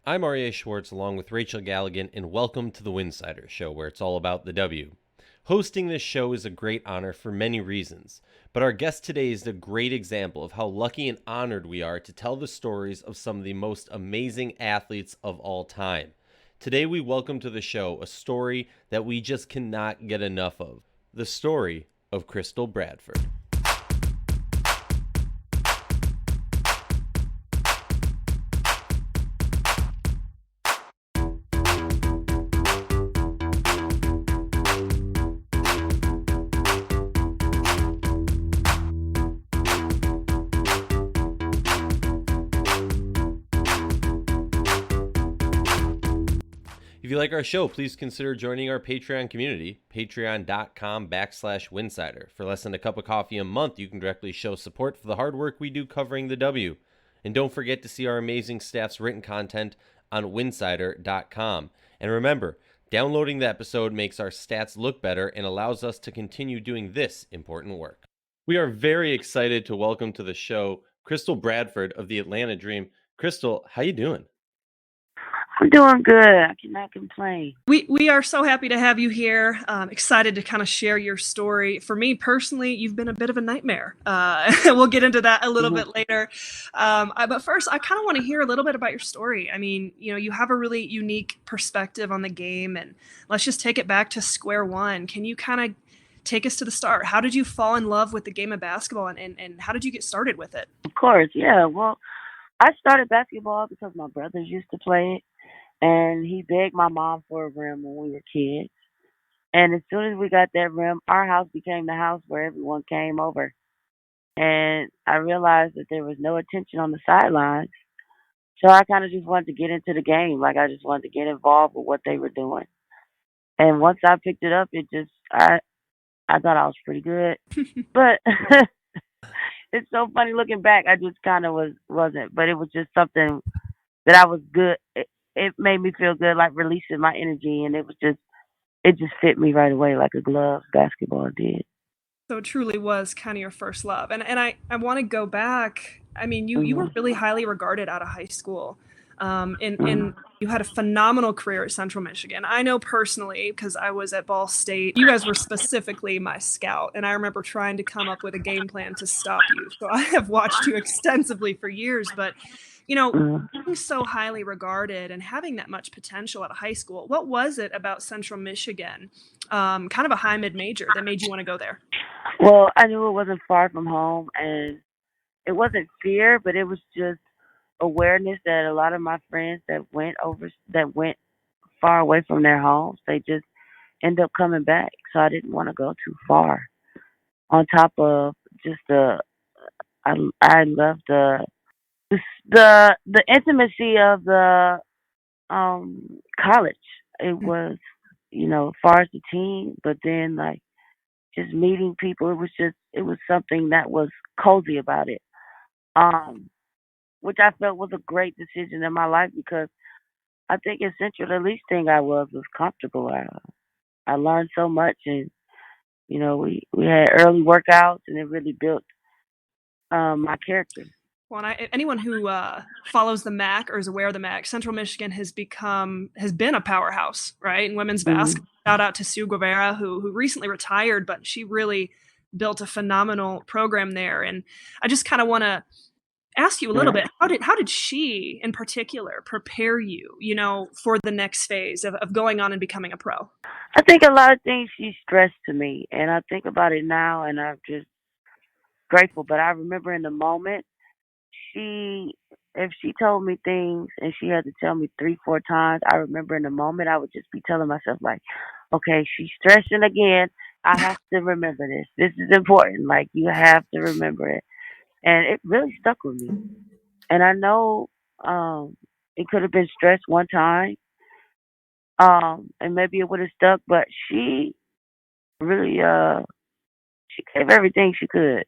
I'm Aryeh Schwartz along with Rachel Galligan, and welcome to the Winsidr show, where it's all about the W. Hosting this show is a great honor for many reasons, but our guest today is a great example of how lucky and honored we are to tell the stories of some of the most amazing athletes of all time. Today we welcome to the show a story that we just cannot get enough of, the story of Crystal Bradford. If you like our show, please consider joining our Patreon community, patreon.com/Winsidr. For less than a cup of coffee a month, you can directly show support for the hard work we do covering the W. And don't forget to see our amazing staff's written content on winsidr.com. And remember, downloading the episode makes our stats look better and allows us to continue doing this important work. We are very excited to welcome to the show Crystal Bradford of the Atlanta Dream. Crystal, how you doing? I'm doing good. I cannot complain. We are so happy to have you here. Excited to kind of share your story. For me personally, you've been a bit of a nightmare. We'll get into that a little bit later. But first, I kind of want to hear a little bit about your story. I mean, you have a really unique perspective on the game, and let's just take it back to square one. Can you kind of take us to the start? How did you fall in love with the game of basketball, and how did you get started with it? Of course, yeah. Well, I started basketball because my brothers used to play it. And he begged my mom for a rim when we were kids. And as soon as we got that rim, our house became the house where everyone came over. And I realized that there was no attention on the sidelines. So I kind of just wanted to get into the game. Like, I just wanted to get involved with what they were doing. And once I picked it up, I thought I was pretty good. But it's so funny looking back. I just kind of wasn't. But it was just something that I was good. It made me feel good, like releasing my energy, and it just fit me right away like a glove. Basketball did. So it truly was kind of your first love. And I want to go back. I mean, you were really highly regarded out of high school. And you had a phenomenal career at Central Michigan. I know personally, because I was at Ball State, you guys were specifically my scout. And I remember trying to come up with a game plan to stop you. So I have watched you extensively for years, but being so highly regarded and having that much potential at a high school, what was it about Central Michigan, kind of a high mid-major, that made you want to go there? Well, I knew it wasn't far from home, and it wasn't fear, but it was just awareness that a lot of my friends that went far away from their homes, they just end up coming back. So I didn't want to go too far. On top of just I love the intimacy of the college. It was, as far as the team, but then like just meeting people, it was something that was cozy about it. Which I felt was a great decision in my life because I think in Central the least thing I was comfortable. I learned so much, and we had early workouts, and it really built my character. Well, anyone who follows the MAC or is aware of the MAC, Central Michigan has been a powerhouse, right, in women's basketball. Shout out to Sue Guevara, who recently retired, but she really built a phenomenal program there. And I just kind of want to ask you a little bit, how did she in particular prepare you, for the next phase of going on and becoming a pro? I think a lot of things she stressed to me, and I think about it now, and I'm just grateful. But I remember in the moment, if she told me things and she had to tell me 3-4 times, I remember in the moment I would just be telling myself like, okay, she's stressing again. I have to remember this. This is important. Like, you have to remember it. And it really stuck with me. And I know it could have been stress one time, and maybe it would have stuck, but she really she gave everything she could,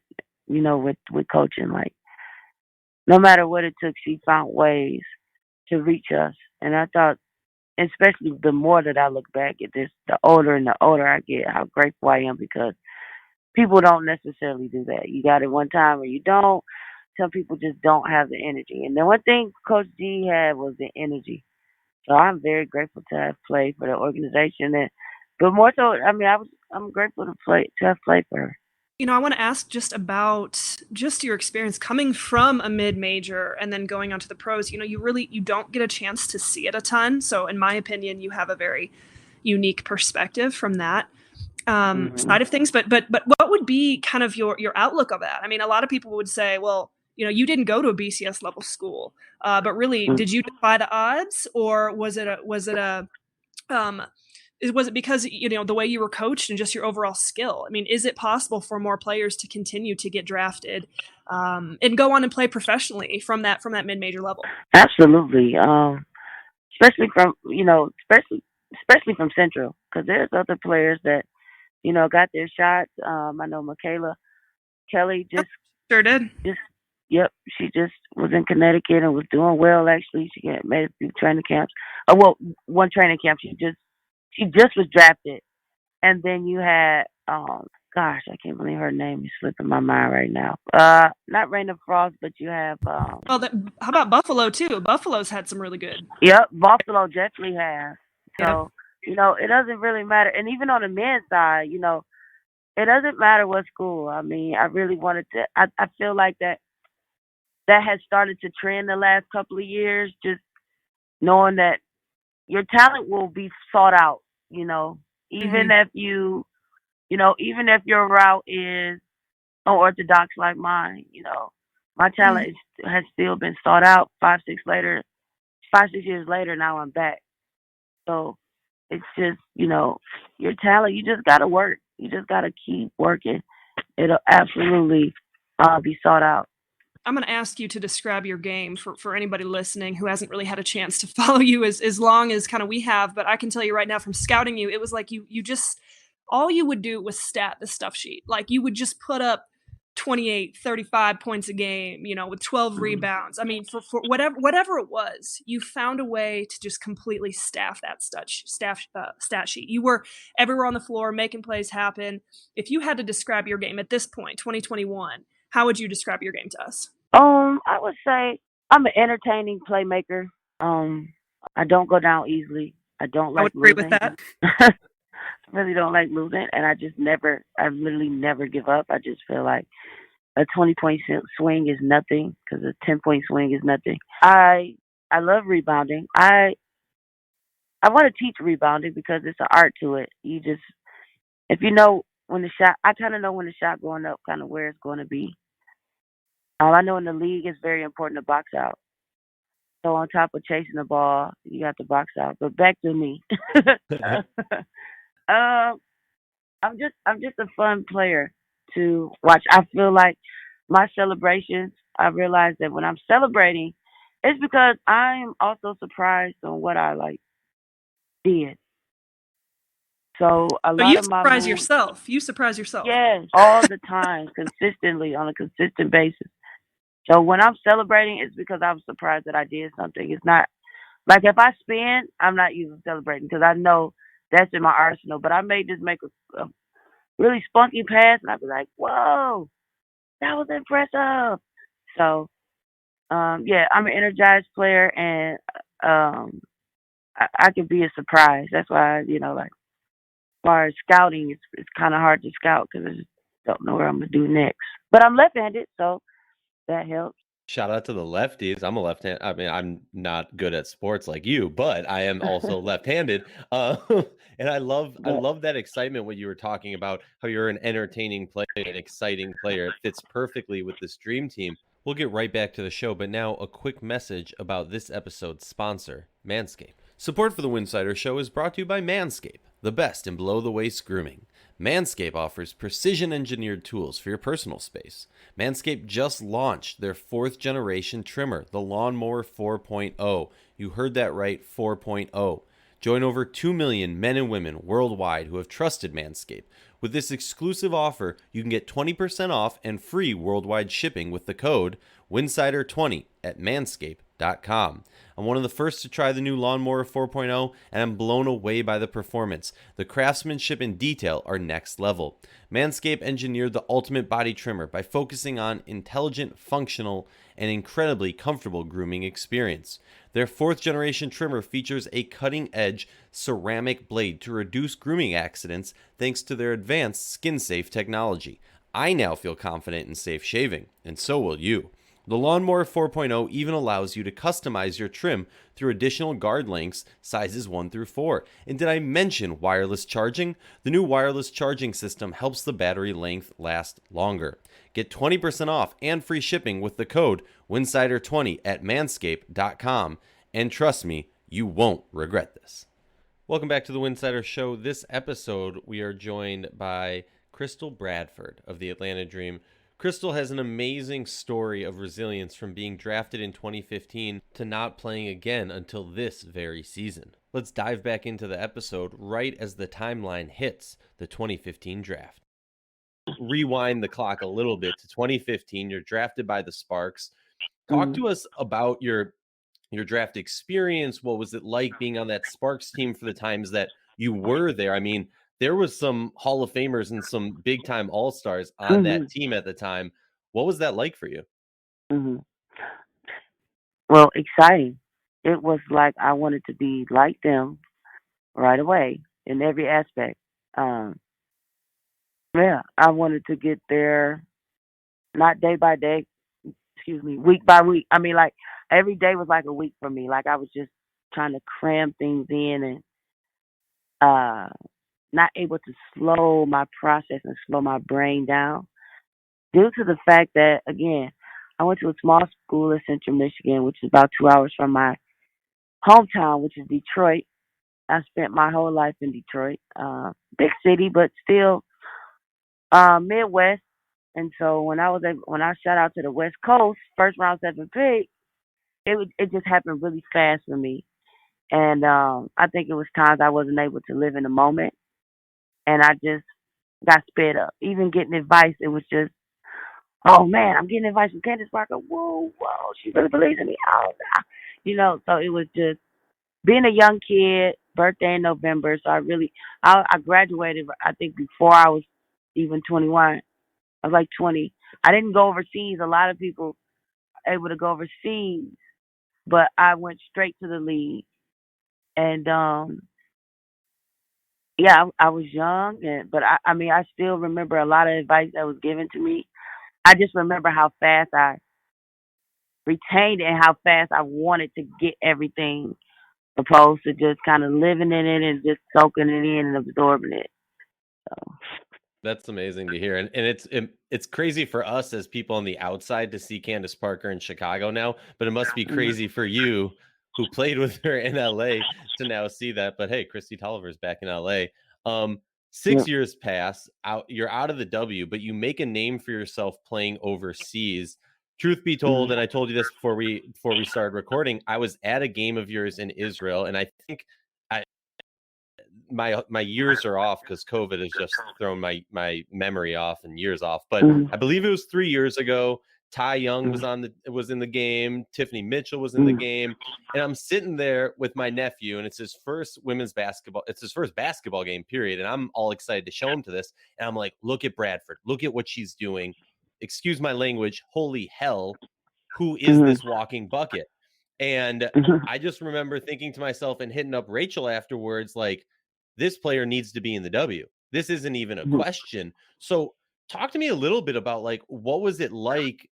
with coaching. Like, no matter what it took, she found ways to reach us. And I thought, especially the more that I look back at this, the older and the older I get, how grateful I am because people don't necessarily do that. You got it one time or you don't. some people just don't have the energy. And the one thing Coach G had was the energy. So I'm very grateful to have played for the organization, but more so, I mean, I'm grateful to have played for her. I want to ask just about just your experience coming from a mid-major and then going on to the pros. You don't get a chance to see it a ton. So in my opinion, you have a very unique perspective from that side of things. But what would be kind of your outlook of that? I mean, a lot of people would say, well, you didn't go to a BCS level school, but really, did you defy the odds, or was it because the way you were coached and just your overall skill? I mean, is it possible for more players to continue to get drafted and go on and play professionally from that mid-major level? Absolutely, especially from especially from Central, because there's other players that got their shots. I know Michaela Kelly just sure did. Yep, she just was in Connecticut and was doing well. Actually, she made a few training camps. One training camp. She just was drafted, and then you had gosh, I can't believe her name is slipping my mind right now. Not Raina Frost, but you have how about Buffalo too? Buffalo's had some really good. Yep, Buffalo definitely has. So it doesn't really matter, and even on the men's side, it doesn't matter what school. I mean, I really wanted to. I feel like that has started to trend the last couple of years, just knowing that your talent will be sought out, even if even if your route is unorthodox like mine, my talent has still been sought out. 5, 6 years later, now I'm back. So it's just, your talent, you just got to work. You just got to keep working. It'll absolutely be sought out. I'm going to ask you to describe your game for anybody listening who hasn't really had a chance to follow you as long as kind of we have. But I can tell you right now from scouting you, it was like you just, all you would do was stat the stuff sheet. Like you would just put up 28, 35 points a game, with 12 rebounds. I mean, for whatever it was, you found a way to just completely staff that stat sheet. You were everywhere on the floor, making plays happen. If you had to describe your game at this point, 2021, how would you describe your game to us? I would say I'm an entertaining playmaker. I don't go down easily. I don't like losing. I would agree losing. with that. I really don't like losing, and I literally never give up. I just feel like a 20-point swing is nothing because a 10-point swing is nothing. I love rebounding. I want to teach rebounding because it's an art to it. If you know when the shot, I kind of know when the shot going up, kind of where it's going to be. I know in the league it's very important to box out. So on top of chasing the ball, you got to box out. But back to me. I'm just a fun player to watch. I feel like my celebrations, I realize that when I'm celebrating, it's because I'm also surprised on what I did. So you surprise yourself. You surprise yourself. Yes, all the time, consistently, on a consistent basis. So when I'm celebrating, it's because I'm surprised that I did something. It's not like if I spin, I'm not even celebrating because I know that's in my arsenal. But I may just make a really spunky pass, and I'd be like, "Whoa, that was impressive." So, yeah, I'm an energized player, and I can be a surprise. That's why, as far as scouting, it's kind of hard to scout because I just don't know what I'm gonna do next. But I'm left-handed, so that helps. Shout out to the lefties. I'm a left-handed. I mean, I'm not good at sports like you, but I am also left-handed. And I love that excitement when you were talking about how you're an entertaining player, an exciting player. It fits perfectly with this dream team. We'll get right back to the show, but now a quick message about this episode's sponsor, Manscape. Support for the Winsidr Show is brought to you by Manscape, the best in below-the-waist grooming. Manscape offers precision-engineered tools for your personal space. Manscaped just launched their 4th-generation trimmer, the Lawnmower 4.0. You heard that right, 4.0. Join over 2 million men and women worldwide who have trusted Manscaped. With this exclusive offer, you can get 20% off and free worldwide shipping with the code Winsidr20 at Manscape.com. I'm one of the first to try the new Lawnmower 4.0, and I'm blown away by the performance. The craftsmanship and detail are next level. Manscaped engineered the ultimate body trimmer by focusing on intelligent, functional, and incredibly comfortable grooming experience. Their 4th generation trimmer features a cutting-edge ceramic blade to reduce grooming accidents thanks to their advanced skin-safe technology. I now feel confident in safe shaving, and so will you. The Lawnmower 4.0 even allows you to customize your trim through additional guard lengths, sizes 1 through 4. And did I mention wireless charging? The new wireless charging system helps the battery length last longer. Get 20% off and free shipping with the code Winsidr20 at Manscape.com. And trust me, you won't regret this. Welcome back to the Winsidr Show. This episode, we are joined by Crystal Bradford of the Atlanta Dream. Crystal has an amazing story of resilience from being drafted in 2015 to not playing again until this very season. Let's dive back into the episode right as the timeline hits the 2015 draft. Rewind the clock a little bit to 2015. You're drafted by the Sparks. Talk to us about your draft experience. What was it like being on that Sparks team for the times that you were there? I mean, there was some Hall of Famers and some big-time All-Stars on that team at the time. What was that like for you? Well, exciting. It was like I wanted to be like them right away in every aspect. Yeah, I wanted to get there, not day by day, week by week. I mean, like, every day was like a week for me. Like, I was just trying to cram things in and not able to slow my process and slow my brain down due to the fact that, again, I went to a small school in Central Michigan, which is about 2 hours from my hometown, which is Detroit. I spent my whole life in Detroit, big city, but still Midwest. And so when I shot out to the West Coast, first round 7th pick, it just happened really fast for me. And I think it was times I wasn't able to live in the moment, and I just got sped up. Even getting advice, it was just, oh man, I'm getting advice from Candace Parker. Whoa, she really believes in me. Oh, nah. So it was just being a young kid, birthday in November. So I graduated, I think, before I was even 21. I was like 20. I didn't go overseas. A lot of people are able to go overseas, but I went straight to the league. And yeah, I was young, but I mean, I still remember a lot of advice that was given to me. I just remember how fast I retained it and how fast I wanted to get everything, opposed to just kind of living in it and just soaking it in and absorbing it. So. That's amazing to hear, and it's crazy for us as people on the outside to see Candace Parker in Chicago now, but it must be crazy for you, who played with her in LA, to now see that. But hey, Christy Tolliver's back in LA. 6 years pass, you're out of the W, but you make a name for yourself playing overseas. Truth be told, and I told you this before we started recording, I was at a game of yours in Israel, and I think my years are off because COVID has just thrown my memory off and years off. But I believe it was 3 years ago. Ty Young was in the game. Tiffany Mitchell was in the game, and I'm sitting there with my nephew, and it's his first women's basketball. It's his first basketball game, period. And I'm all excited to show him to this, and I'm like, "Look at Bradford. Look at what she's doing. Excuse my language. Holy hell, who is this walking bucket?" And I just remember thinking to myself and hitting up Rachel afterwards, like, this player needs to be in the W. This isn't even a question. So talk to me a little bit about, like, what was it like?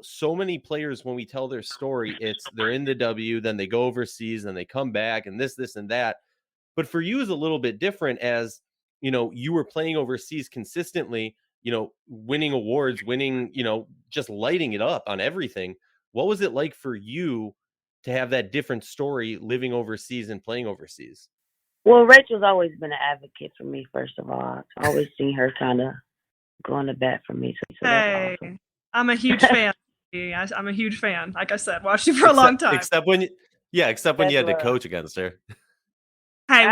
So many players, when we tell their story, they're in the W, then they go overseas, and they come back, and this and that. But for you, is a little bit different, as you were playing overseas consistently, winning awards, just lighting it up on everything. What was it like for you to have that different story, living overseas and playing overseas? Well, Rachel's always been an advocate for me, first of all. I've always seen her kind of going to bat for me. So hey, awesome. I'm a huge fan. I'm a huge fan. Like I said, watched you for a long time. Except when you had to coach against her. Hey,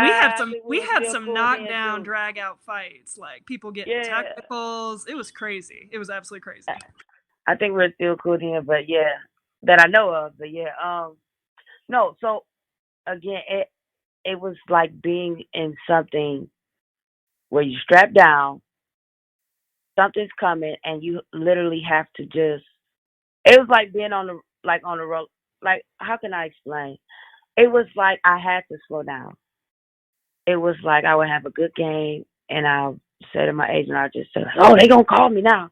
we had some knockdown, drag out fights. Like, people getting technicals. It was crazy. It was absolutely crazy. I think we're still cool then, but yeah, that I know of. But yeah, no. So again, it was like being in something where you strap down, something's coming, and you literally have to just. It was like being on the road. Like, how can I explain? It was like I had to slow down. It was like I would have a good game, and I say to my agent, I just said, "Oh, they gonna call me now."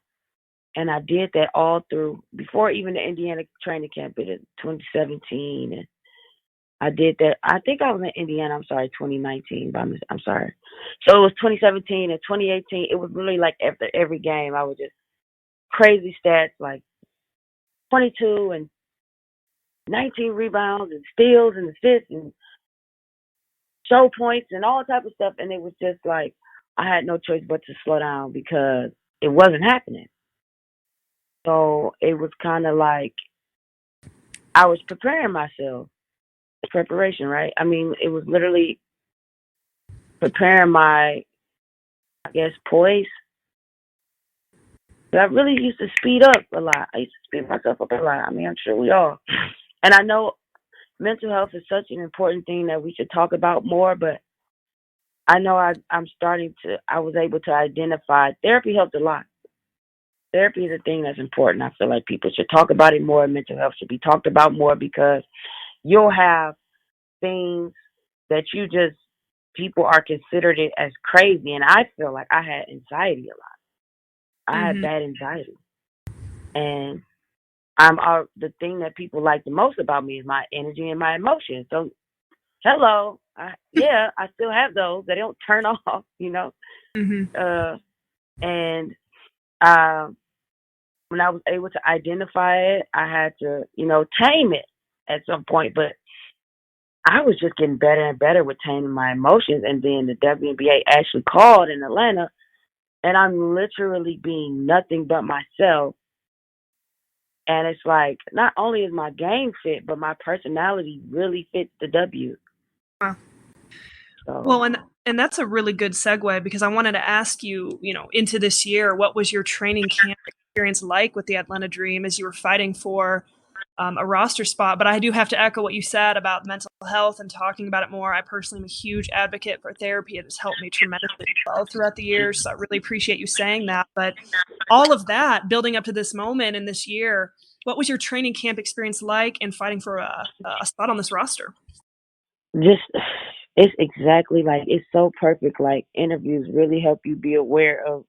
And I did that all through before even the Indiana training camp in 2017, and I did that. I think I was in Indiana. I'm sorry, 2019. But I'm sorry. So it was 2017 and 2018. It was really like after every game, I was just crazy stats like 22 and 19 rebounds and steals and assists and show points and all type of stuff. And it was just like I had no choice but to slow down because it wasn't happening. So it was kind of like I was preparing myself. Preparation, right? I mean, it was literally preparing my, I guess, poise. But I really used to speed up a lot. I used to speed myself up a lot. I mean, I'm sure we all. And I know mental health is such an important thing that we should talk about more, but I know I was able to identify therapy helped a lot. Therapy is a thing that's important. I feel like people should talk about it more. Mental health should be talked about more because you'll have things that people are considered it as crazy. And I feel like I had anxiety a lot. I had bad anxiety. And the thing that people like the most about me is my energy and my emotions. So, hello. I still have those. They don't turn off, you know. Mm-hmm. And when I was able to identify it, I had to, tame it at some point. But I was just getting better and better with taming my emotions. And then the WNBA actually called in Atlanta, and I'm literally being nothing but myself. And it's like, not only is my game fit, but my personality really fits the W. Wow. So. Well, and that's a really good segue because I wanted to ask you, into this year, what was your training camp experience like with the Atlanta Dream as you were fighting for a roster spot? But I do have to echo what you said about mental health and talking about it more. I personally am a huge advocate for therapy. It has helped me tremendously well throughout the years. So I really appreciate you saying that. But all of that building up to this moment in this year, what was your training camp experience like in fighting for a spot on this roster? It's exactly like, it's so perfect. Like, interviews really help you be aware of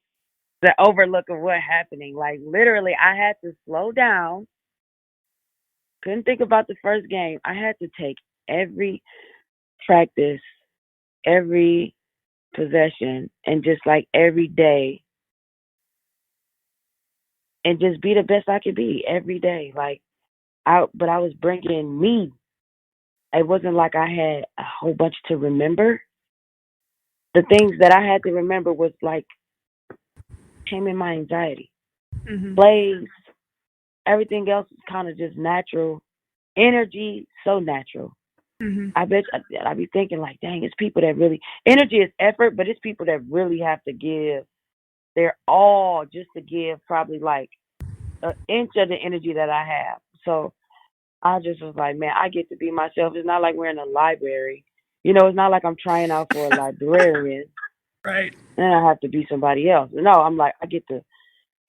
the overlook of what's happening. Like, literally, I had to slow down. Couldn't think about the first game. I had to take every practice, every possession, and just like every day, and just be the best I could be every day. But I was bringing me. It wasn't like I had a whole bunch to remember. The things that I had to remember was like taming my anxiety. Mm-hmm. Plays, everything else is kind of just natural. Energy, so natural. Mm-hmm. I bet I be thinking like, dang, it's people that really, energy is effort, but it's people that really have to give their all just to give probably like an inch of the energy that I have. So I just was like, man, I get to be myself. It's not like we're in a library. It's not like I'm trying out for a librarian Right. and I have to be somebody else. No, I'm like, I get to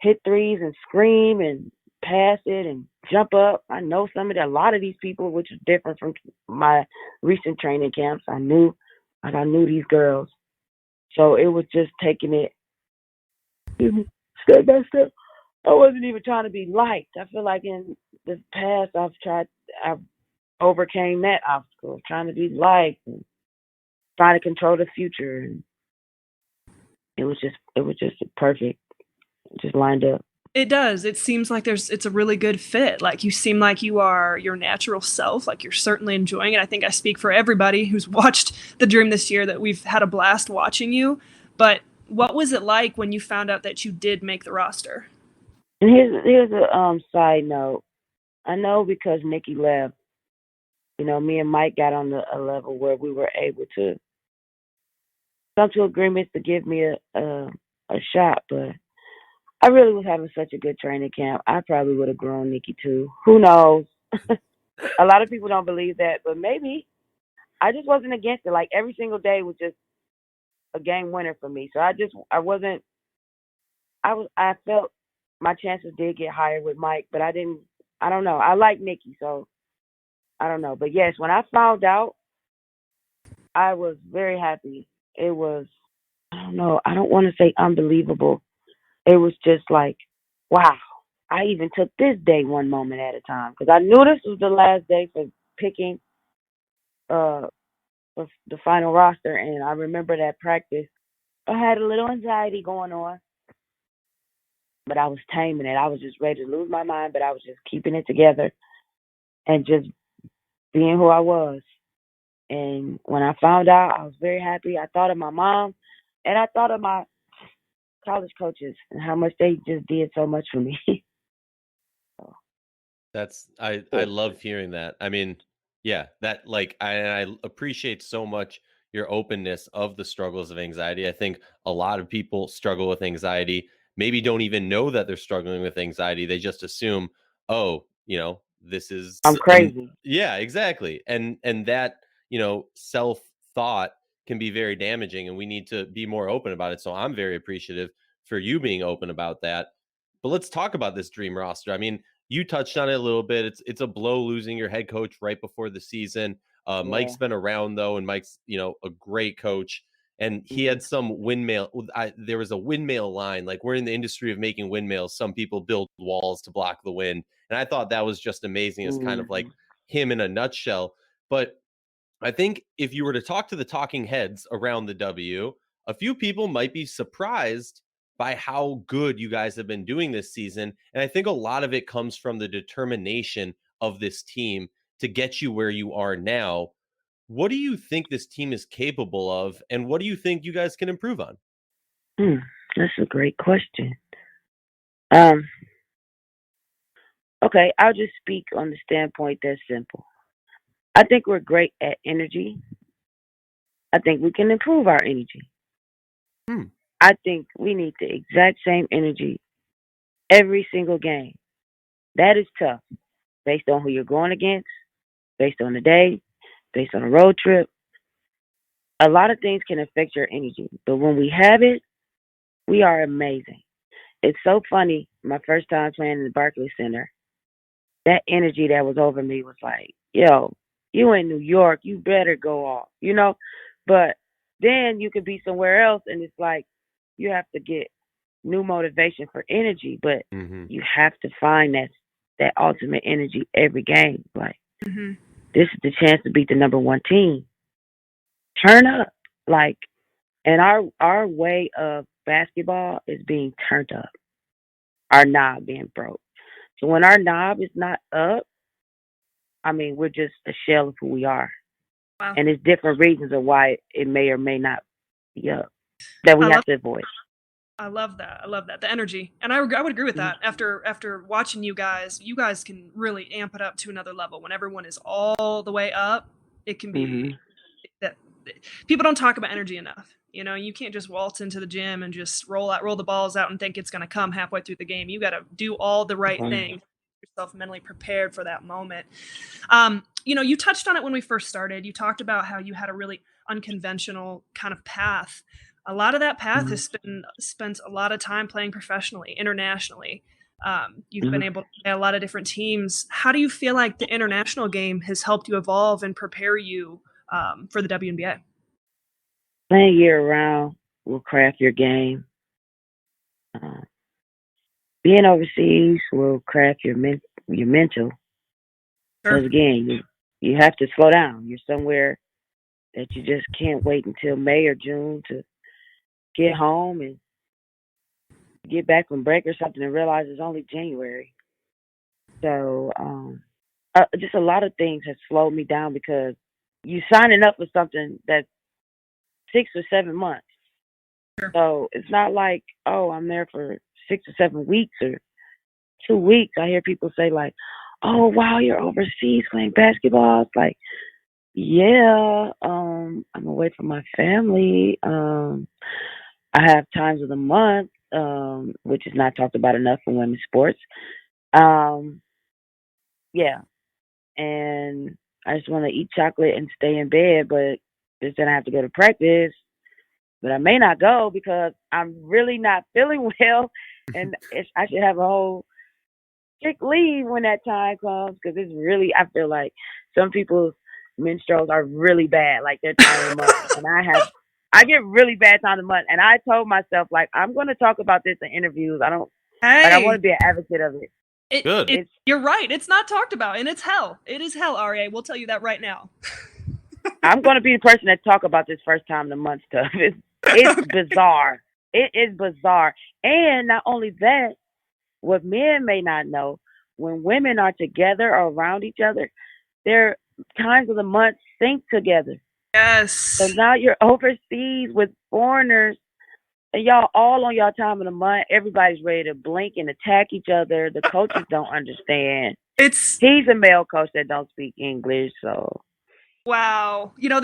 hit threes and scream and pass it and jump up. I know a lot of these people, which is different from my recent training camps. I knew these girls. So it was just taking it step by step. I wasn't even trying to be liked. I feel like in the past I've overcame that obstacle, trying to be liked and trying to control the future, and it was just perfect. It just lined up. It does. It seems like it's a really good fit. Like you seem like you are your natural self. Like you're certainly enjoying it. I think I speak for everybody who's watched the Dream this year that we've had a blast watching you. But what was it like when you found out that you did make the roster? And here's a side note. I know because Nikki left, me and Mike got on a level where we were able to come to agreements to give me a shot, but I really was having such a good training camp. I probably would have grown Nikki too. Who knows? A lot of people don't believe that, but maybe. I just wasn't against it. Like every single day was just a game winner for me. So I felt my chances did get higher with Mike, but I don't know. I like Nikki, so I don't know. But yes, when I found out, I was very happy. It was, I don't know, I don't want to say unbelievable. It was just like, wow. I even took this day one moment at a time because I knew this was the last day for picking uh the final roster, and I remember that practice. I had a little anxiety going on, but I was taming it. I was just ready to lose my mind, but I was just keeping it together and just being who I was. And when I found out, I was very happy. I thought of my mom, and I thought of my college coaches and how much they just did so much for me. So, I love hearing that. I mean, yeah, that like I appreciate so much your openness of the struggles of anxiety. I think a lot of people struggle with anxiety, maybe don't even know that they're struggling with anxiety. They just assume, oh, this is I'm an crazy. yeah, exactly. And that, self thought can be very damaging and we need to be more open about it. So I'm very appreciative for you being open about that. But let's talk about this dream roster. I mean, you touched on it a little bit. It's a blow losing your head coach right before the season. Yeah. Mike's been around though, and Mike's a great coach. And he Mm-hmm. had some windmill. There was a windmill line. Like we're in the industry of making windmills. Some people build walls to block the wind, and I thought that was just amazing. It's kind of Mm-hmm. like him in a nutshell. But I think if you were to talk to the talking heads around the W, a few people might be surprised by how good you guys have been doing this season. And I think a lot of it comes from the determination of this team to get you where you are now. What do you think this team is capable of? And what do you think you guys can improve on? That's a great question. Um, okay, I'll just speak on the standpoint that's simple. I think we're great at energy. I think we can improve our energy. Hmm. I think we need the exact same energy every single game. That is tough based on who you're going against, based on the day, based on a road trip. A lot of things can affect your energy, but when we have it, we are amazing. It's so funny. My first time playing in the Barclays Center, that energy that was over me was like, yo, you in New York, you better go off. But then you could be somewhere else and it's like you have to get new motivation for energy, but Mm-hmm. you have to find that ultimate energy every game. Like Mm-hmm. this is the chance to beat the number one team. Turn up. Like and our way of basketball is being turned up. Our knob being broke. So when our knob is not up, I mean, we're just a shell of who we are. Wow. And there's different reasons of why it may or may not be up that we I have love to avoid. I love that. I love that. The energy. And I would agree with that. After watching you guys can really amp it up to another level. When everyone is all the way up, it can Mm-hmm. be that people don't talk about energy enough. You can't just waltz into the gym and just roll the balls out and think it's going to come halfway through the game. You got to do all the right things, yourself mentally prepared for that moment. You touched on it when we first started. You talked about how you had a really unconventional kind of path. A lot of that path Mm-hmm. has been spent a lot of time playing professionally, internationally. You've Mm-hmm. been able to play a lot of different teams. How do you feel like the international game has helped you evolve and prepare you for the WNBA? Playing year round will craft your game. Uh, Being overseas will craft your mental. Sure. Because again, you have to slow down. You're somewhere that you just can't wait until May or June to get home and get back from break or something and realize it's only January. So just a lot of things have slowed me down because you signing up for something that's 6 or 7 months. Sure. So it's not like, oh, I'm there for 6 or 7 weeks or 2 weeks. I hear people say like, oh wow, you're overseas playing basketball. It's like, yeah, I'm away from my family. I have times of the month which is not talked about enough in women's sports. Um, yeah, and I just want to eat chocolate and stay in bed, but just then I have to go to practice. But I may not go because I'm really not feeling well, and I should have a whole sick leave when that time comes because it's really. I feel like some people's menstruals are really bad, like their time of the month, and I get really bad time of the month, and I told myself like I'm going to talk about this in interviews. I don't like I want to be an advocate of it. Good. You're right. It's not talked about, and it's hell. It is hell, Aryeh. We'll tell you that right now. I'm going to be the person that talk about this first time of the month stuff. It's bizarre. It is bizarre. And not only that, what men may not know, when women are together or around each other, their times of the month sync together. Yes. So now you're overseas with foreigners, and y'all all on y'all time of the month. Everybody's ready to blink and attack each other. The coaches don't understand. He's a male coach that don't speak English, so. Wow. You know,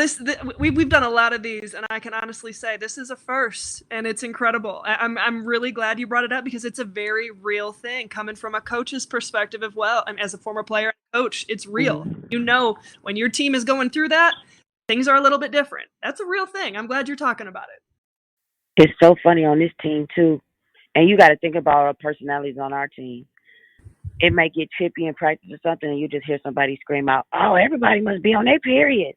we've done a lot of these, and I can honestly say this is a first, and it's incredible. I'm really glad you brought it up because it's a very real thing coming from a coach's perspective as well. And as a former player and coach, it's real. Mm-hmm. You know, when your team is going through that, things are a little bit different. That's a real thing. I'm glad you're talking about it. It's so funny on this team, too. And you got to think about our personalities on our team. It may get chippy in practice or something, and you just hear somebody scream out, "Oh, everybody must be on their period."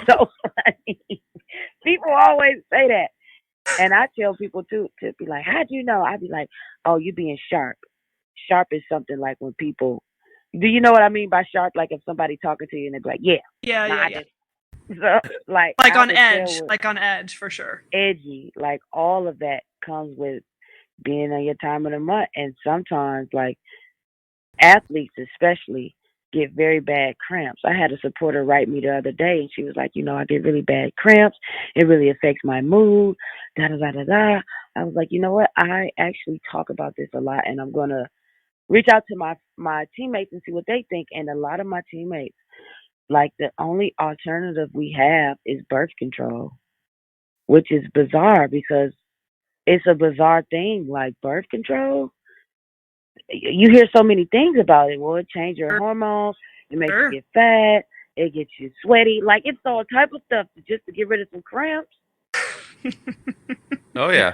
So funny. People always say that. And I tell people, too, to be like, "How'd you know?" I'd be like, "Oh, you being sharp." Sharp is something like when people, do you know what I mean by sharp? Like if somebody talking to you and they be like, yeah. So, like on edge. Like on edge, for sure. Edgy. Like all of that comes with being on your time of the month. And sometimes, like, athletes especially get very bad cramps. I had a supporter write me the other day, and she was like, I get really bad cramps. It really affects my mood, da-da-da-da-da. I was like, you know what? I actually talk about this a lot, and I'm going to reach out to my teammates and see what they think. And a lot of my teammates, like, the only alternative we have is birth control, which is bizarre because it's a bizarre thing, like birth control. You hear so many things about it. Well, it changes your hormones. It makes you get fat. It gets you sweaty. Like, it's all type of stuff just to get rid of some cramps. Oh, yeah.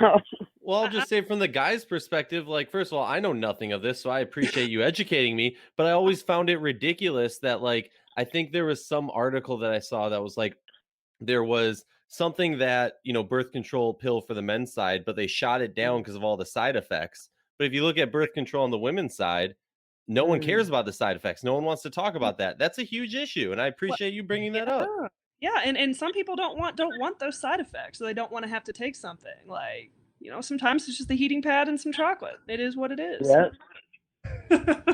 Well, I'll just say from the guy's perspective, like, first of all, I know nothing of this, so I appreciate you educating me. But I always found it ridiculous that, like, I think there was some article that I saw that was like, there was something that, birth control pill for the men's side, but they shot it down because of all the side effects. But if you look at birth control on the women's side, no one cares about the side effects. No one wants to talk about that. That's a huge issue, and I appreciate you bringing that up. Yeah, and some people don't want those side effects, so they don't want to have to take something. Like, sometimes it's just a heating pad and some chocolate. It is what it is. Yep.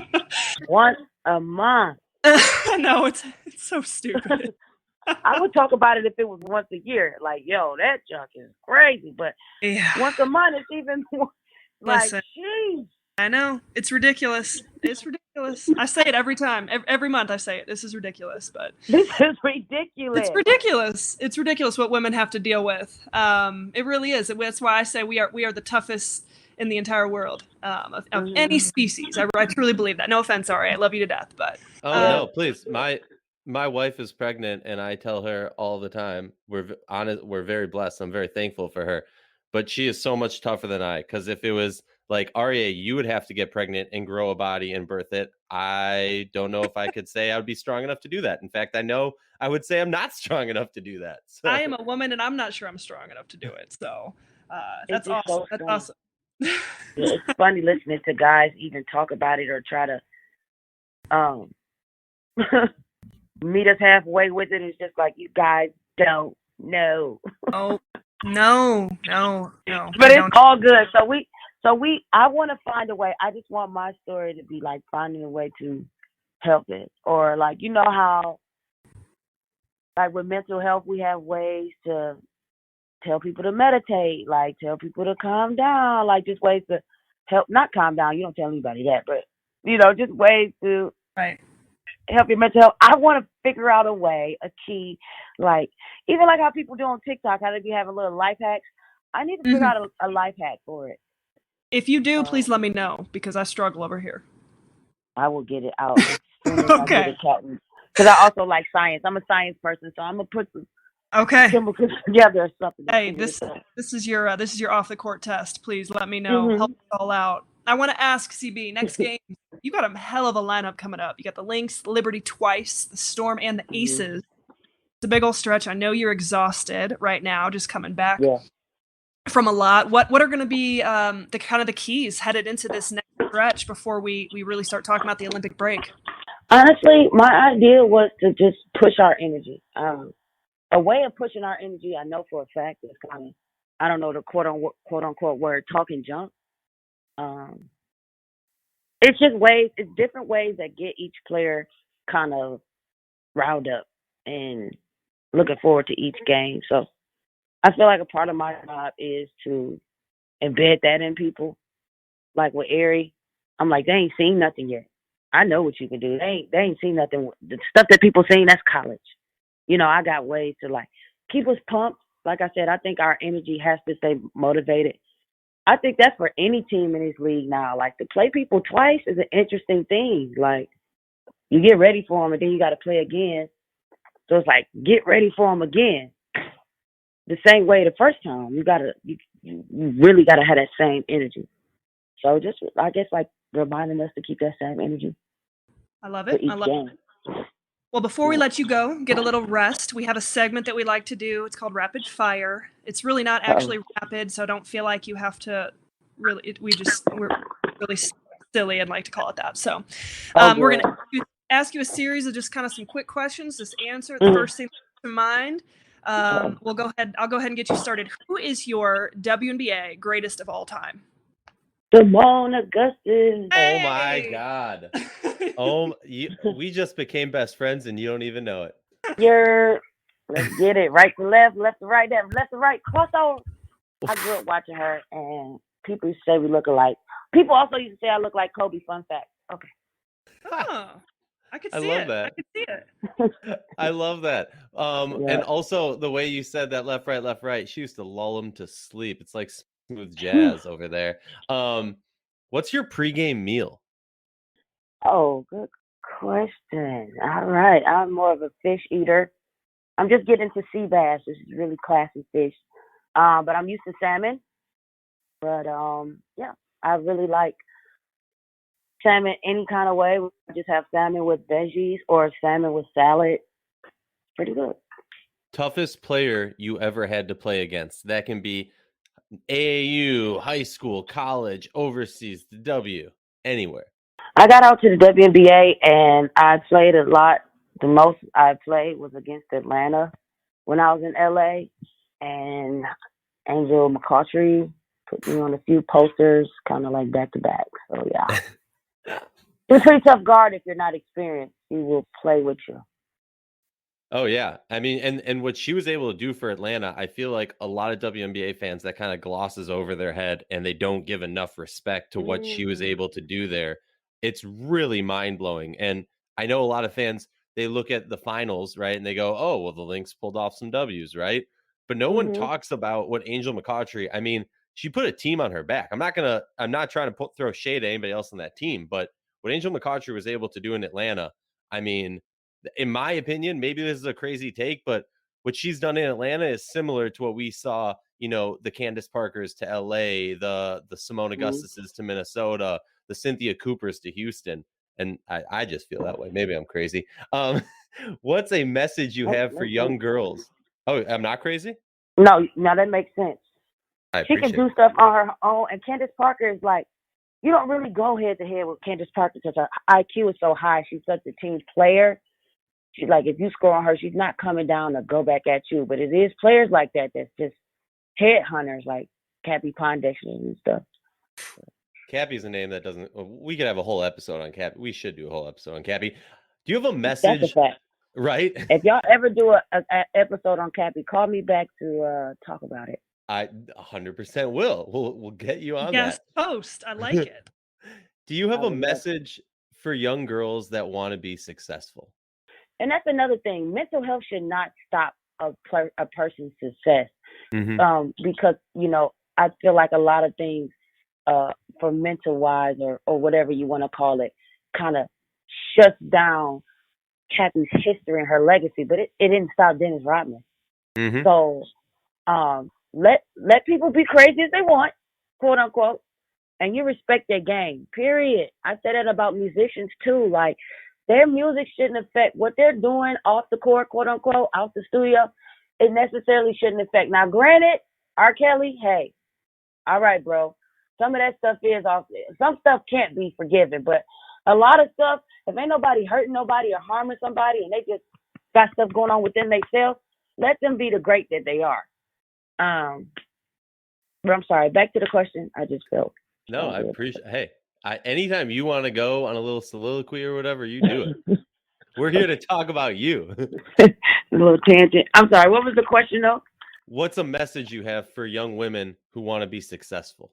Once a month. No, it's so stupid. I would talk about it if it was once a year. Like, yo, that junk is crazy. But once a month, it's even more. Like, jeez. I know. It's ridiculous. It's ridiculous. I say it every time. Every month I say it. This is ridiculous. But this is ridiculous. It's ridiculous. It's ridiculous what women have to deal with. It really is. That's why I say we are the toughest in the entire world of any species. I truly believe that. No offense, Aryeh. I love you to death. But no, please. My wife is pregnant, and I tell her all the time, we're very blessed. I'm very thankful for her. But she is so much tougher than I, because if it was like, Aryeh, you would have to get pregnant and grow a body and birth it. I don't know if I could say I would be strong enough to do that. In fact, I know I would say I'm not strong enough to do that. So. I am a woman, and I'm not sure I'm strong enough to do it. So that's awesome. So that's awesome. It's funny listening to guys even talk about it or try to meet us halfway with it. It's just like, you guys don't know. Oh, no. But it's all good. I want to find a way. I just want my story to be like finding a way to help it. Or like, how, like with mental health, we have ways to tell people to meditate, like tell people to calm down, like just ways to help, not calm down. You don't tell anybody that, but, just ways to help your mental health. I want to figure out a way, a key, like even like how people do on TikTok, how they be having little life hacks. I need to figure out a life hack for it. If you do, please let me know because I struggle over here. I will get it out as soon as I get it, Captain. Because I also like science. I'm a science person, so I'm gonna put some chemicals together or something. Hey, this is your off the court test. Please let me know. Help us all out. I want to ask CB next game. You got a hell of a lineup coming up. You got the Lynx, Liberty twice, the Storm, and the Aces. It's a big old stretch. I know you're exhausted right now, just coming back from a lot. What are going to be the keys headed into this next stretch before we really start talking about the Olympic break? Honestly, my idea was to just push our energy. A way of pushing our energy, I know for a fact, is kind of, I don't know the quote unquote word, talking junk. It's just it's different ways that get each player kind of riled up and looking forward to each game. So I feel like a part of my job is to embed that in people. Like with Aryeh, I'm like, they ain't seen nothing yet. I know what you can do. They ain't seen nothing. The stuff that people seen, that's college. I got ways to like keep us pumped. Like I said, I think our energy has to stay motivated. I think that's for any team in this league now. Like to play people twice is an interesting thing. Like you get ready for them and then you got to play again. So it's like get ready for them again. The same way the first time. You really gotta have that same energy. So just I guess like reminding us to keep that same energy. I love it. Well, before we let you go, get a little rest, we have a segment that we like to do. It's called Rapid Fire. It's really not actually rapid, so don't feel like you have to really, we're really silly and like to call it that. So we're going to ask you a series of just kind of some quick questions. Just answer the first thing that comes to mind. I'll go ahead and get you started. Who is your WNBA greatest of all time? Simone Augustus. Hey! Oh my God. We just became best friends and you don't even know it. Let's get it. Right to left, left to right, left to right, crossover. I grew up watching her and people used to say we look alike. People also used to say I look like Kobe, fun fact. Okay. Oh, I could see it. I could see it. I love that. And also the way you said that left, right, she used to lull him to sleep. It's like smooth jazz over there. What's your pregame meal? Oh, good question. All right. I'm more of a fish eater. I'm just getting to sea bass, which is really classy fish. But I'm used to salmon. But yeah, I really like salmon any kind of way. I just have salmon with veggies or salmon with salad. Pretty good. Toughest player you ever had to play against? That can be AAU, high school, college, overseas, the W, anywhere. I got out to the WNBA and I played a lot. The most I played was against Atlanta when I was in LA, and Angel McCoughtry put me on a few posters, kind of like back to back. So yeah, it's a pretty tough guard if you're not experienced. He will play with you. Oh yeah, I mean, and what she was able to do for Atlanta, I feel like a lot of WNBA fans that kind of glosses over their head and they don't give enough respect to what she was able to do there. It's really mind blowing, and I know a lot of fans, they look at the finals, right, and they go, "Oh, well, the Lynx pulled off some W's, right?" But no one talks about what Angel McCoughtry. I mean, she put a team on her back. I'm not trying to throw shade at anybody else on that team, but what Angel McCoughtry was able to do in Atlanta, I mean, in my opinion, maybe this is a crazy take, but what she's done in Atlanta is similar to what we saw, the Candace Parkers to LA, the Simone Augustuses to Minnesota, the Cynthia Coopers to Houston. And I just feel that way. Maybe I'm crazy. What's a message you have for young girls? Oh, I'm not crazy? No, that makes sense. She can do stuff on her own. And Candace Parker is like, you don't really go head to head with Candace Parker because her IQ is so high. She's such a team player. She's like, if you score on her, she's not coming down to go back at you. But it is players like that that's just headhunters, like Capy and stuff. Capy's a name that doesn't. We could have a whole episode on Capy. We should do a whole episode on Capy. Do you have a message? That's a fact. Right? If y'all ever do an episode on Capy, call me back to talk about it. I 100% will. We'll get you on that. Post. I like it. Do you have a message for young girls that want to be successful? And that's another thing. Mental health should not stop a person's success. Because, I feel like a lot of things, for mental wise or whatever you want to call it, kind of shuts down Capy's history and her legacy, but it didn't stop Dennis Rodman. Mm-hmm. So let people be crazy as they want, quote unquote, and you respect their game. Period. I say that about musicians too. Like their music shouldn't affect what they're doing off the court, quote unquote, out the studio. It necessarily shouldn't affect. Now, granted, R. Kelly, hey, all right, bro. Some of that stuff is off. Some stuff can't be forgiven, but a lot of stuff, if ain't nobody hurting nobody or harming somebody, and they just got stuff going on within themselves, let them be the great that they are. But I'm sorry. Back to the question. I just felt. No, I appreciate. Hey, anytime you want to go on a little soliloquy or whatever, you do it. We're here to talk about you. A little tangent. I'm sorry. What was the question though? What's a message you have for young women who want to be successful?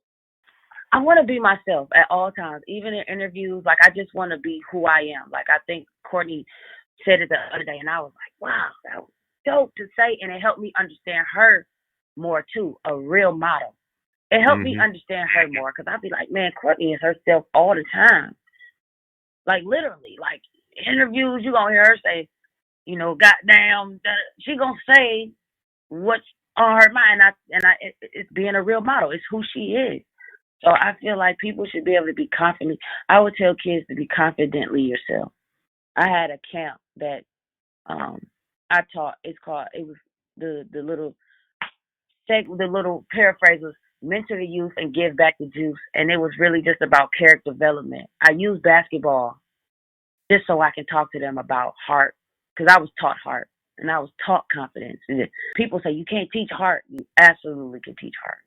I want to be myself at all times, even in interviews. Like, I just want to be who I am. Like, I think Courtney said it the other day, and I was like, wow, that was dope to say. And it helped me understand her more, too, a real model. It helped me understand her more because I'd be like, man, Courtney is herself all the time. Like, literally, like, interviews, you're going to hear her say, you know, goddamn, she going to say what's on her mind. It's being a real model. It's who she is. So I feel like people should be able to be confident. I would tell kids to be confidently yourself. I had a camp that I taught. It was the little paraphrase was mentor the youth and give back the juice. And it was really just about character development. I used basketball just so I can talk to them about heart, because I was taught heart and I was taught confidence. And people say you can't teach heart. You absolutely can teach heart.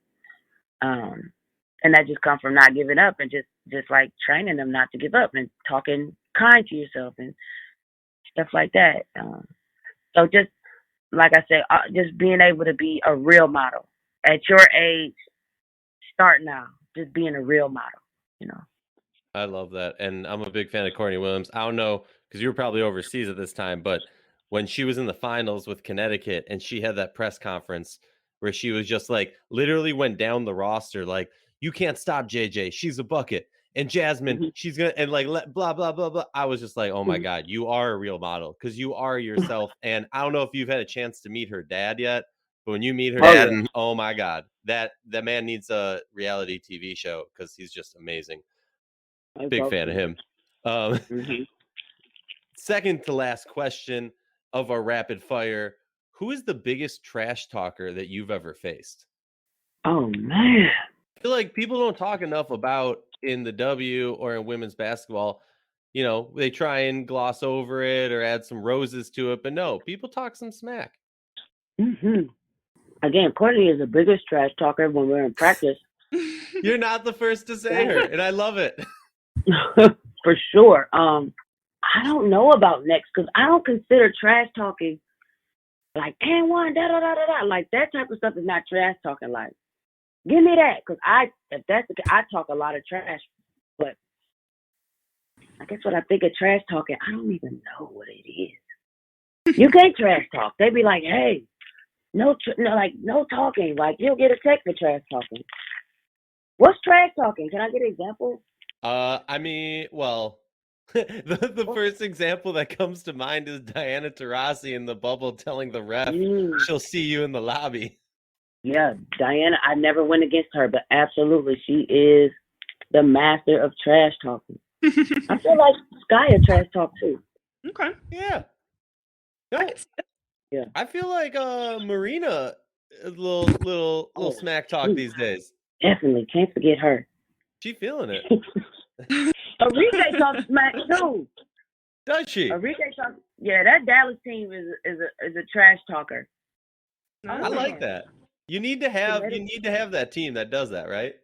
And that just comes from not giving up and just like training them not to give up and talking kind to yourself and stuff like that. So just like I said, just being able to be a real model at your age. Start now, just being a real model. You know. I love that, and I'm a big fan of Courtney Williams. I don't know because you were probably overseas at this time, but when she was in the finals with Connecticut and she had that press conference where she was just like literally went down the roster like, you can't stop JJ. She's a bucket. And Jasmine, she's going to, and like, blah, blah, blah, blah. I was just like, oh my God, you are a real model because you are yourself. And I don't know if you've had a chance to meet her dad yet, but when you meet her dad, and oh my God, that man needs a reality TV show because he's just amazing. Big fan of him. Second to last question of our rapid fire. Who is the biggest trash talker that you've ever faced? Oh, man. I feel like people don't talk enough about in the W or in women's basketball. You know, they try and gloss over it or add some roses to it. But no, people talk some smack. Again, Courtney is the biggest trash talker when we're in practice. You're not the first to say her, and I love it. For sure. I don't know about next because I don't consider trash talking like and one da da da da da. Like that type of stuff is not trash talking. Like, give me that because if that's the case, I talk a lot of trash, but I guess when I think of trash talking, I don't even know what it is. You can't trash talk. They be like, hey, no talking. Like you'll get a text for trash talking. What's trash talking? Can I get an example? I mean, well, the first example that comes to mind is Diana Taurasi in the bubble telling the ref she'll see you in the lobby. Yeah, Diana, I never went against her, but absolutely, she is the master of trash talking. I feel like Sky a trash talk too. Okay. Yeah. No. Yeah. I feel like Marina a little smack talk these days. Definitely. Can't forget her. She feeling it. Aryeh talks smack too. Does she? Aryeh talks. Yeah, that Dallas team is a trash talker. I like that. You need to have that team that does that, right?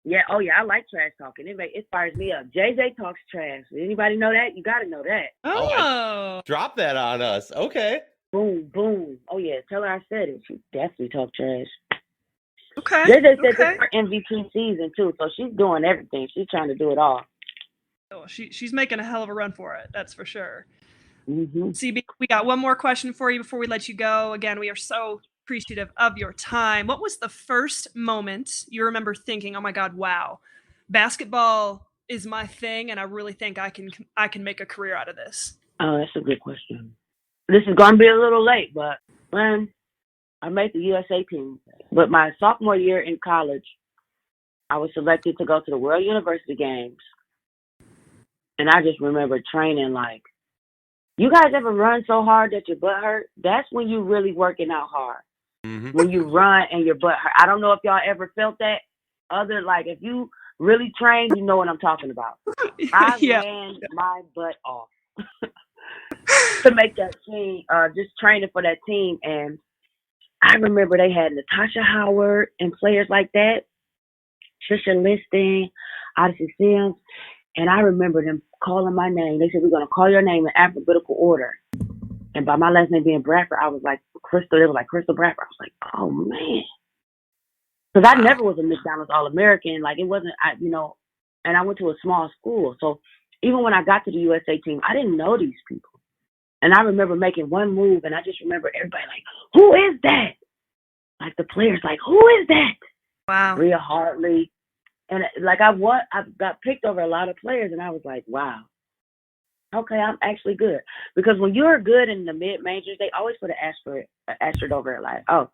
Yeah. Oh yeah, I like trash talking. It fires me up. JJ talks trash. Anybody know that? You got to know that. Oh. Drop that on us. Okay. Boom, boom. Oh yeah, tell her I said it. She definitely talk trash. Okay. JJ said this is her MVP season too, so she's doing everything. She's trying to do it all. Oh, she's making a hell of a run for it. That's for sure. CB, we got one more question for you before we let you go. Again, we are so appreciative of your time. What was the first moment you remember thinking, oh my God, wow, basketball is my thing, and I really think I can make a career out of this? Oh, that's a good question. This is going to be a little late, but when I made the USA team, but my sophomore year in college, I was selected to go to the World University Games. And I just remember training like, you guys ever run so hard that your butt hurt? That's when you really working out hard. Mm-hmm. When you run and your butt hurt. I don't know if y'all ever felt that. If you really train, you know what I'm talking about. I ran my butt off to make that team, just training for that team. And I remember they had Natasha Howard and players like that, Trisha Liston, Odyssey Sims. And I remember them calling my name. They said, we're going to call your name in alphabetical order. And by my last name being Bradford, I was like, Crystal. They were like, Crystal Bradford. I was like, oh, man. Because I never was a McDonald's All-American. Like, it wasn't, and I went to a small school. So even when I got to the USA team, I didn't know these people. And I remember making one move, and I just remember everybody like, who is that? Like, the players like, who is that? Wow. Rhea Hartley. And like I got picked over a lot of players, and I was like, wow, okay, I'm actually good. Because when you're good in the mid-majors, they always put an asterisk over it, like, oh,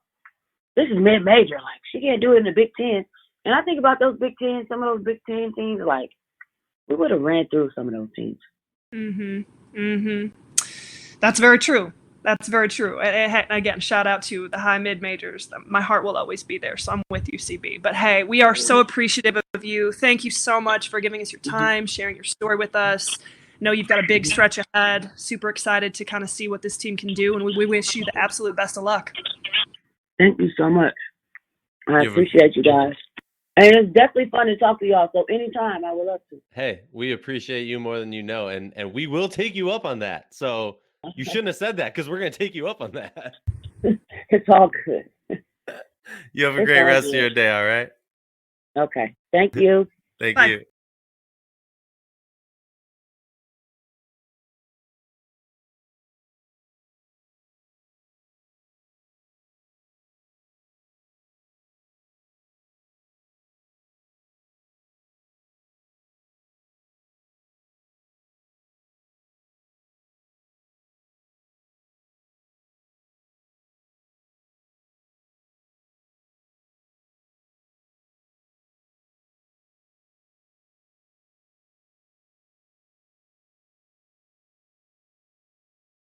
this is mid-major. Like, she can't do it in the Big Ten. And I think about those Big Ten, some of those Big Ten teams, like, we would have ran through some of those teams. Mm-hmm. Mm-hmm. That's very true. That's very true. And again, shout out to the high mid majors. My heart will always be there. So I'm with you, CB. But hey, we are so appreciative of you. Thank you so much for giving us your time, sharing your story with us. I know you've got a big stretch ahead. Super excited to kind of see what this team can do. And we wish you the absolute best of luck. Thank you so much. I appreciate you guys. And it's definitely fun to talk to y'all. So anytime, I would love to. Hey, we appreciate you more than you know. And we will take you up on that. So you shouldn't have said that, because we're going to take you up on that. It's all good. You have a great rest of your day, all right? Okay. Thank you. Thank you.